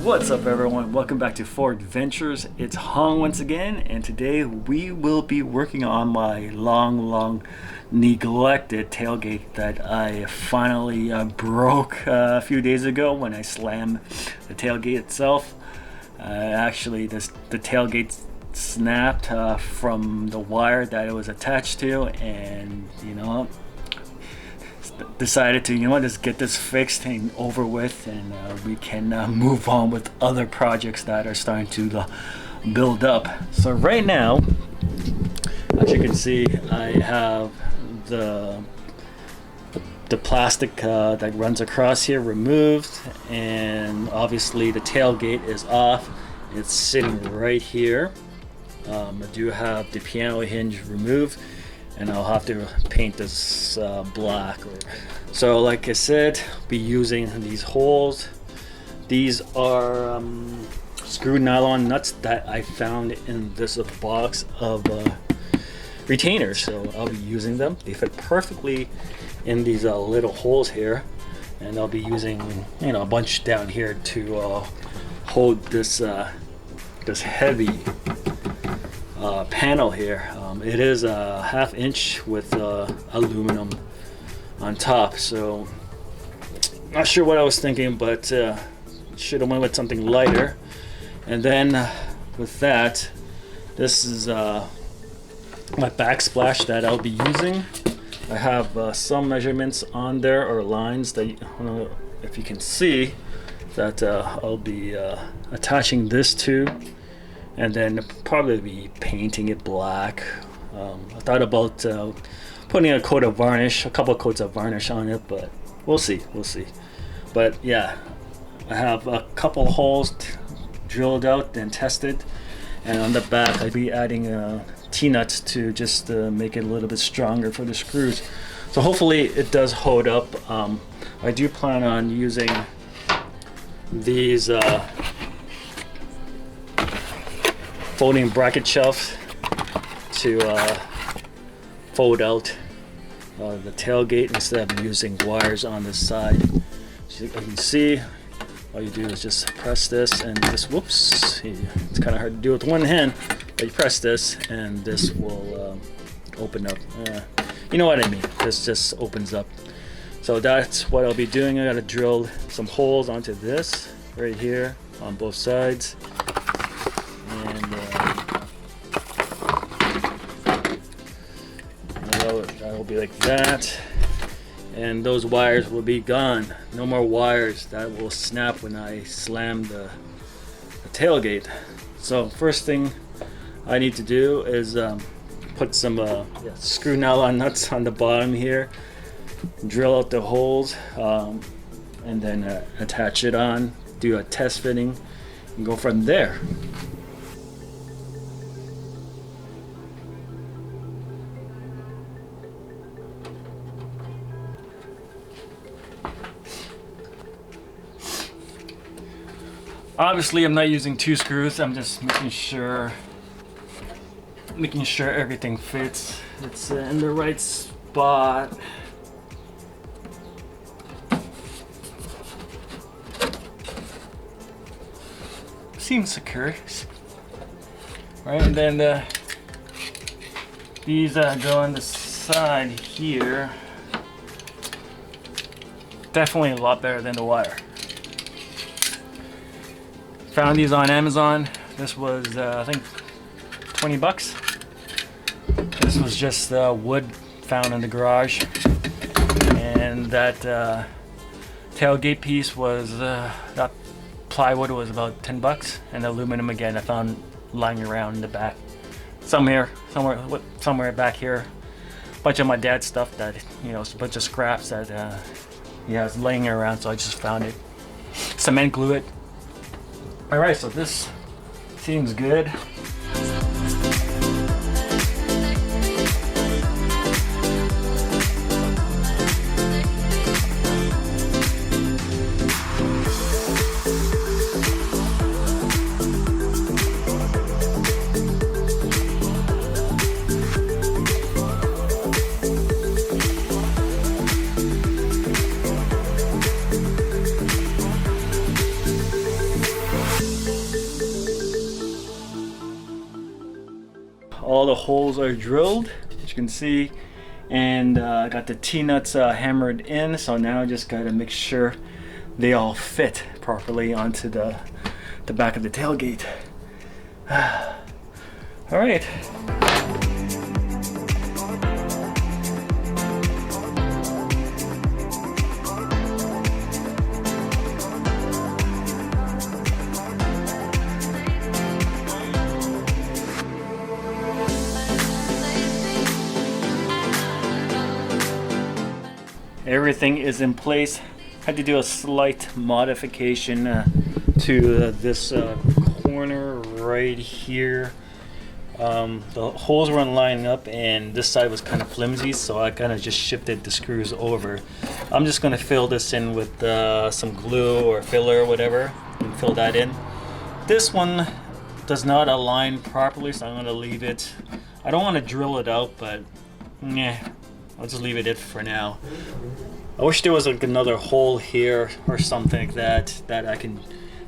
What's up everyone, welcome back to Ford Ventures. It's Hong once again, and today we will be working on my long neglected tailgate that I finally broke a few days ago when I slammed the tailgate itself. Actually the tailgate snapped from the wire that it was attached to, and decided to just get this fixed and over with, and we can move on with other projects that are starting to build up. So right now, as you can see, I have the plastic that runs across here removed, and obviously the tailgate is off. It's sitting right here. I do have the piano hinge removed, and I'll have to paint this black. So like I said, be using these holes. These are screw nylon nuts that I found in this box of retainers, so I'll be using them. They fit perfectly in these little holes here, and I'll be using a bunch down here to hold this this heavy panel here. It is a 1/2 inch with aluminum on top, so not sure what I was thinking, but should have went with something lighter. And then with that, this is my backsplash that I'll be using. I have some measurements on there, or lines that I don't know if you can see, that I'll be attaching this to, and then probably be painting it black. I thought about putting a coat of varnish, a couple of coats of varnish on it, but we'll see. But yeah, I have a couple holes drilled out and tested, and on the back I'll be adding T-nuts to just make it a little bit stronger for the screws. So hopefully it does hold up. I do plan on using these folding bracket shelves to fold out the tailgate instead of using wires on this side. So you can see, all you do is just press this, and this, whoops, it's kind of hard to do with one hand, but you press this and this will open up. You know what I mean, this just opens up. So that's what I'll be doing. I gotta drill some holes onto this right here on both sides, and that'll be like that, and those wires will be gone. No more wires that will snap when I slam the tailgate. So first thing I need to do is put some screw nylon nuts on the bottom here, drill out the holes, and then attach it on, do a test fitting, and go from there. Obviously I'm not using 2 screws, I'm just making sure everything fits. It's in the right spot. Seems secure. Right, and then these go on the side here. Definitely a lot better than the wire. Found these on Amazon. This was I think 20 bucks. This was just wood found in the garage, and that tailgate piece was that plywood was about 10 bucks, and aluminum again I found lying around in the back somewhere back here. A bunch of my dad's stuff that a bunch of scraps that he has laying around, so I just found it, cement glue it. All right, so this seems good. holes are drilled, as you can see, and I got the T-nuts hammered in, so now I just gotta make sure they all fit properly onto the back of the tailgate. All right. Everything is in place. Had to do a slight modification to this corner right here. The holes weren't lining up and this side was kind of flimsy, so I kind of just shifted the screws over. I'm just going to fill this in with some glue or filler or whatever and fill that in. This one does not align properly, so I'm going to leave it. I don't want to drill it out, but I'll just leave it for now. I wish there was like another hole here or something like that I can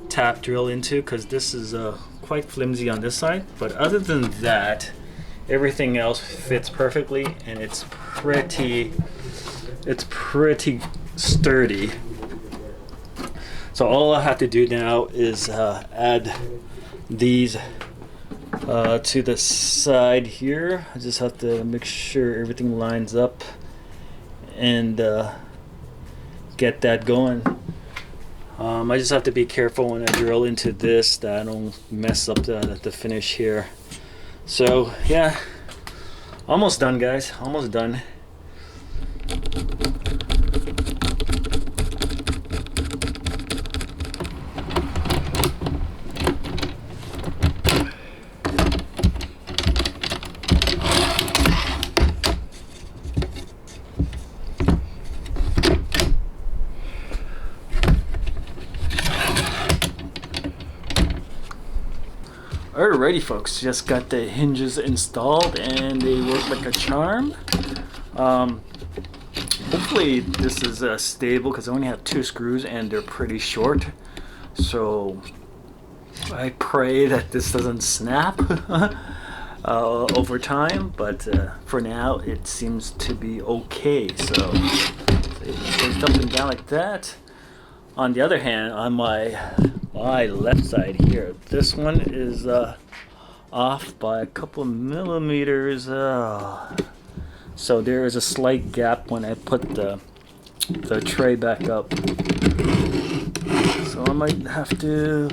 tap drill into, because this is quite flimsy on this side. But other than that, everything else fits perfectly, and it's pretty sturdy. So all I have to do now is add these to the side here. I just have to make sure everything lines up and get that going. I just have to be careful when I drill into this that I don't mess up the finish here. So yeah, almost done, guys, almost done. Alrighty folks, just got the hinges installed and they work like a charm. Hopefully this is stable, because I only have 2 screws and they're pretty short. So I pray that this doesn't snap over time, but for now it seems to be okay. So it's jumping down like that. On the other hand, on my left side here, this one is off by a couple millimeters, so there is a slight gap when I put the tray back up. So I might have to,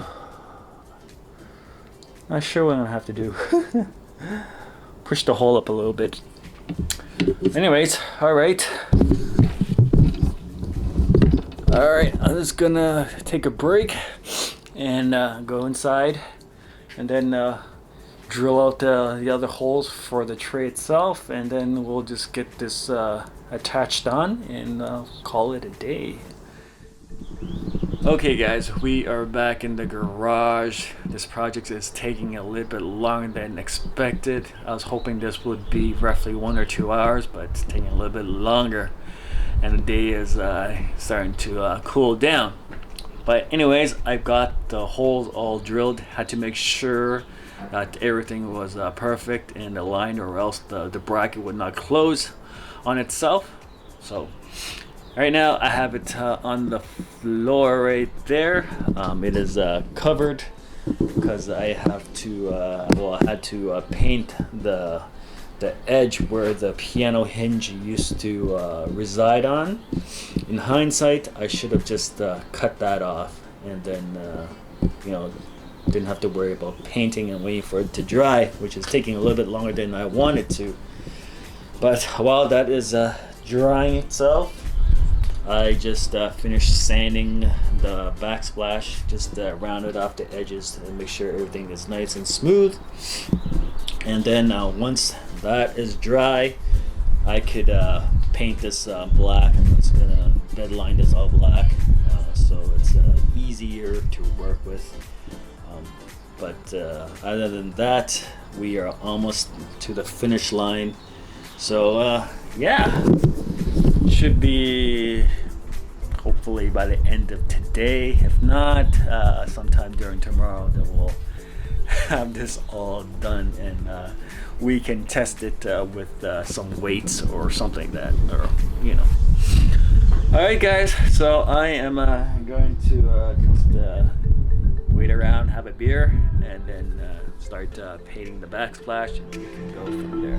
not sure what I'm gonna have to do. Push the hole up a little bit. Anyways, alright, I'm just gonna take a break and go inside and then drill out the other holes for the tray itself, and then we'll just get this attached on and call it a day. Okay guys, we are back in the garage. This project is taking a little bit longer than expected. I was hoping this would be roughly 1 or 2 hours, but it's taking a little bit longer, and the day is starting to cool down. But anyways, I've got the holes all drilled. Had to make sure that everything was perfect and aligned, or else the bracket would not close on itself. So right now I have it on the floor right there. It is covered because I have to I had to paint the edge where the piano hinge used to reside on. In hindsight, I should have just cut that off, and then didn't have to worry about painting and waiting for it to dry, which is taking a little bit longer than I wanted to. But while that is drying itself, I just finished sanding the backsplash, just rounded off the edges and make sure everything is nice and smooth. And then once that is dry, I could paint this black. I'm just gonna bedline this all black, so it's easier to work with. But other than that, we are almost to the finish line. So yeah, should be hopefully by the end of today. If not, sometime during tomorrow, then we'll have this all done, and we can test it with some weights or something like that, or you know. All right, guys. So I am going to just wait around, have a beer, and then start painting the backsplash, and we can go from there.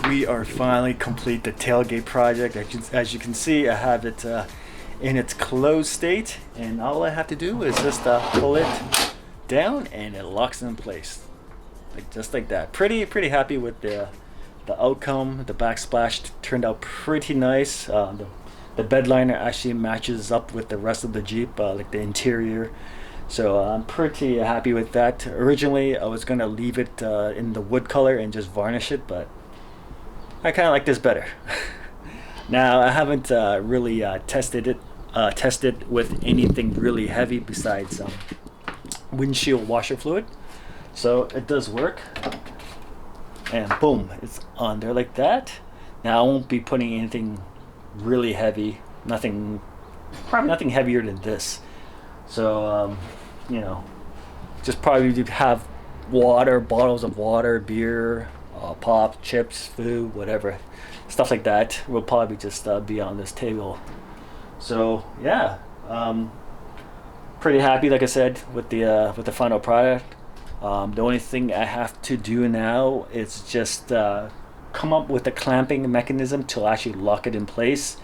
We are finally complete the tailgate project. As you can see, I have it in its closed state, and all I have to do is just pull it down and it locks in place, just like that. Pretty happy with the outcome. The backsplash turned out pretty nice. The bed liner actually matches up with the rest of the Jeep, like the interior. So I'm pretty happy with that. Originally I was gonna leave it in the wood color and just varnish it, but I kind of like this better. Now I haven't really tested with anything really heavy besides windshield washer fluid, so it does work. And boom, it's on there like that. Now I won't be putting anything really heavy, probably nothing heavier than this. So you know, just probably have water, bottles of water, beer, pop, chips, food, whatever, stuff like that will probably just be on this table. So yeah, pretty happy, like I said, with the final product. The only thing I have to do now is just come up with a clamping mechanism to actually lock it in place.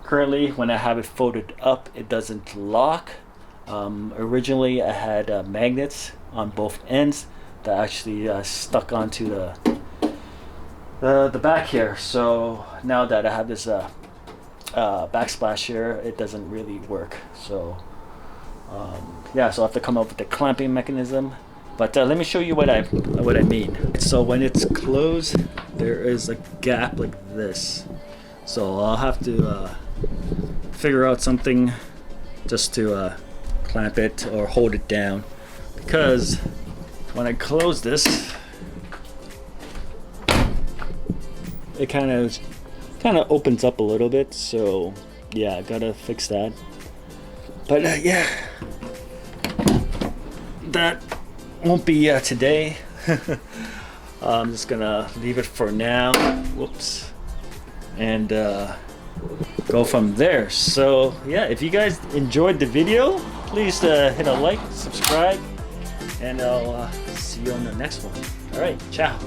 Currently, when I have it folded up, it doesn't lock. Originally I had magnets on both ends that actually stuck onto the back here. So now that I have this backsplash here, it doesn't really work. So yeah, so I have to come up with the clamping mechanism. But let me show you what I mean. So when it's closed, there is a gap like this. So I'll have to figure out something just to clamp it or hold it down, because when I close this, it kind of opens up a little bit. So yeah, I gotta fix that. But yeah, that won't be today. I'm just gonna leave it for now. Whoops. And go from there. So yeah, if you guys enjoyed the video, please hit a like, subscribe, and I'll see you on the next one. All right, ciao.